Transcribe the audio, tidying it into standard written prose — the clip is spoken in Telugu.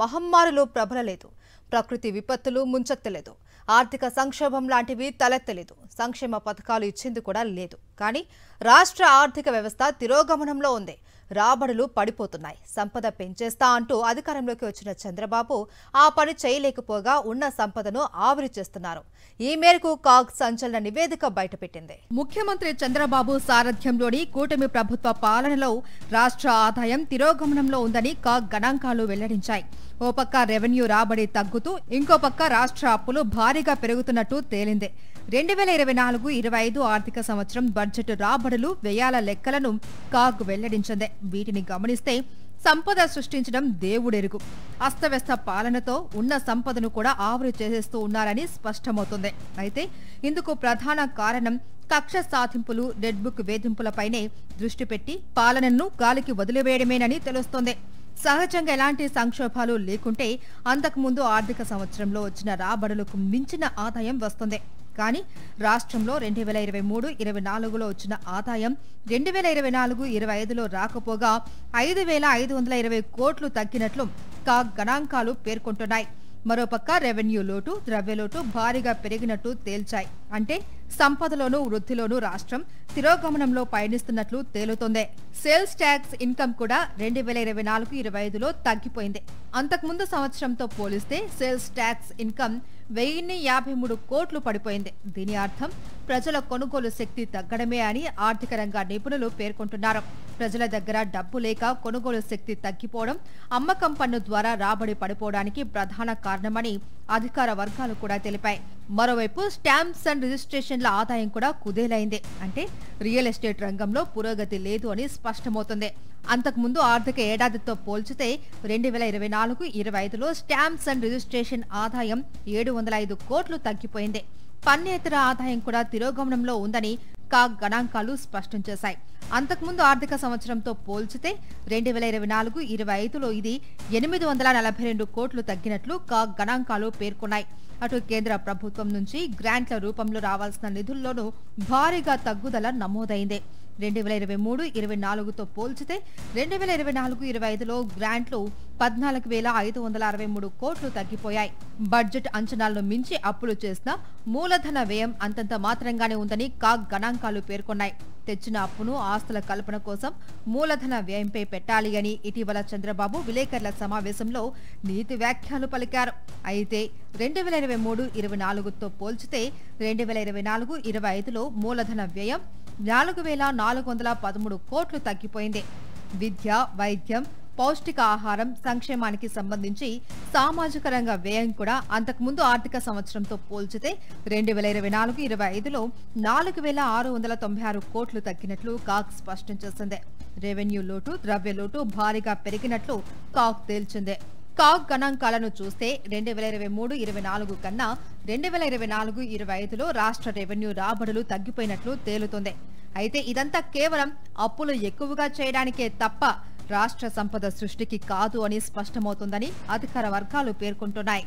మహమ్మారులు ప్రబలలేదు. ప్రకృతి విపత్తులు ముంచెత్తలేదు. ఆర్థిక సంక్షోభం లాంటివి తలెత్తలేదు. సంక్షేమ పథకాలు ఇచ్చింది కూడా లేదు. కానీ రాష్ట్ర ఆర్థిక వ్యవస్థ తిరోగమనంలో ఉంది. రాబడులు పడిపోతున్నాయి. సంపద పెంచేస్తా అంటూ అధికారంలోకి వచ్చిన చంద్రబాబు ఆ పని చేయలేకపోగా ఉన్న సంపదను ఆవిరి చేస్తున్నారు. ఈ మేరకు కాగ్ సంచలన నివేదిక బయటపెట్టింది. ముఖ్యమంత్రి చంద్రబాబు సారథ్యంలోని కూటమి ప్రభుత్వ పాలనలో రాష్ట్ర ఆదాయం తిరోగమనంలో ఉందని కాగ్ గణాంకాలు వెల్లడించాయి. ఓ పక్క రెవెన్యూ రాబడి తగ్గుతూ ఇంకో పక్క రాష్ట్ర అప్పులు భారీగా పెరుగుతున్నట్టు తేలింది. 2024-25 ఆర్థిక సంవత్సరం బడ్జెట్ రాబడులు వ్యయాల లెక్కలను కాగ్ వెల్లడించింది. వీటిని గమనిస్తే సంపద సృష్టించడం దేవుడెరుగు. అస్తవ్యస్త పాలనతో ఉన్న సంపదను కూడా ఆవిరి చేసేస్తూ ఉన్నారని స్పష్టమవుతుంది. అయితే ఇందుకు ప్రధాన కారణం కక్ష సాధింపులు, రెడ్ బుక్ వేధింపులపైనే దృష్టి పెట్టి పాలనను గాలికి వదిలివేయడమేనని తెలుస్తోంది. సహజంగా ఎలాంటి సంక్షోభాలు లేకుంటే అంతకుముందు ఆర్థిక సంవత్సరంలో వచ్చిన రాబడులకు మించిన ఆదాయం వస్తుంది. కానీ రాష్ట్రంలో 2023-24లో వచ్చిన ఆదాయం 2024-25లో రాకపోగా 5,520 కోట్లు తగ్గినట్లు కాగ్ గణాంకాలు పేర్కొంటున్నాయి. మరోపక్క రెవెన్యూ లోటు, ద్రవ్యలోటు భారీగా పెరిగినట్టు తేల్చాయి. అంటే సంపదలోనూ వృద్ధిలోనూ రాష్ట్రం తిరోగమనంలో పయనిస్తున్నట్లు తేలుతోంది. సేల్స్ ట్యాక్స్ ఇన్కమ్ కూడా 2024-25లో తగ్గిపోయింది. అంతకుముందు సంవత్సరంతో పోలిస్తే సేల్స్ ట్యాక్స్ ఇన్కమ్ 1,053 కోట్లు పడిపోయింది. దీని అర్థం ప్రజల కొనుగోలు శక్తి తగ్గడమే అని ఆర్థిక రంగ నిపుణులు పేర్కొంటున్నారు. ప్రజల దగ్గర డబ్బు లేక కొనుగోలు శక్తి తగ్గిపోవడం, అమ్మకం పన్ను ద్వారా రాబడి పడిపోవడానికి ప్రధాన కారణమని అధికార వర్గాలు కూడా తెలిపాయి. మరోవైపు స్టాంప్స్ అండ్ రిజిస్ట్రేషన్ల ఆదాయం కూడా కుదేలైంది. అంటే రియల్ ఎస్టేట్ రంగంలో పురోగతి లేదు అని స్పష్టమవుతుంది. అంతకుముందు ఆర్థిక ఏడాదితో పోల్చితే 2024-25లో స్టాంప్స్ అండ్ రిజిస్ట్రేషన్ ఆదాయం 705 కోట్లు తగ్గిపోయింది. పన్నేతర ఆదాయం కూడా తిరోగమనంలో ఉందని కాగ్ గణాంకాలు స్పష్టం చేశాయి. అంతకుముందు ఆర్థిక సంవత్సరంతో పోల్చితే 2024-25లో ఇది 842 కోట్లు తగ్గినట్లు కాగ్ గణాంకాలు పేర్కొన్నాయి. అటు కేంద్ర ప్రభుత్వం నుంచి గ్రాంట్ల రూపంలో రావాల్సిన నిధుల్లోనూ భారీగా తగ్గుదల నమోదైంది. 2023-24తో పోల్చితే 2024-25లో గ్రాంట్లు 14,563 కోట్లు తగ్గిపోయాయి. బడ్జెట్ అంచనాలను మించి అప్పులు చేసిన మూలధన వ్యయం అంతంత మాత్రంగానే ఉందని కాగ్ గణాంకాలు పేర్కొన్నాయి. తెచ్చిన అప్పును ఆస్తుల కల్పన కోసం మూలధన వ్యయంపై పెట్టాలి అని ఇటీవల చంద్రబాబు విలేకరుల సమావేశంలో నీతి వ్యాఖ్యలు పలికారు. అయితే 2023-24తో పోల్చితే 2024-25లో మూలధన వ్యయం 4,413 కోట్లు తగ్గిపోయింది. విద్య, వైద్యం, పౌష్టిక ఆహారం, సంక్షేమానికి సంబంధించి సామాజిక రంగ వ్యయం కూడా అంతకుముందు ఆర్థిక సంవత్సరంతో పోల్చితే 2024-25లో 4,696 కోట్లు తగ్గినట్లు కాగ్ స్పష్టం చేసింది. రెవెన్యూ లోటు, ద్రవ్యలోటు భారీగా పెరిగినట్లు కాగ్ తేల్చింది. కాగ్ గణాంకాలను చూస్తే 2023-24 కన్నా 2024-25లో రాష్ట్ర రెవెన్యూ రాబడులు తగ్గిపోయినట్లు తేలుతోంది. అయితే ఇదంతా కేవలం అప్పులు ఎక్కువగా చేయడానికే తప్ప రాష్ట్ర సంపద సృష్టికి కాదు అని స్పష్టమవుతుందని అధికార వర్గాలు పేర్కొంటున్నాయి.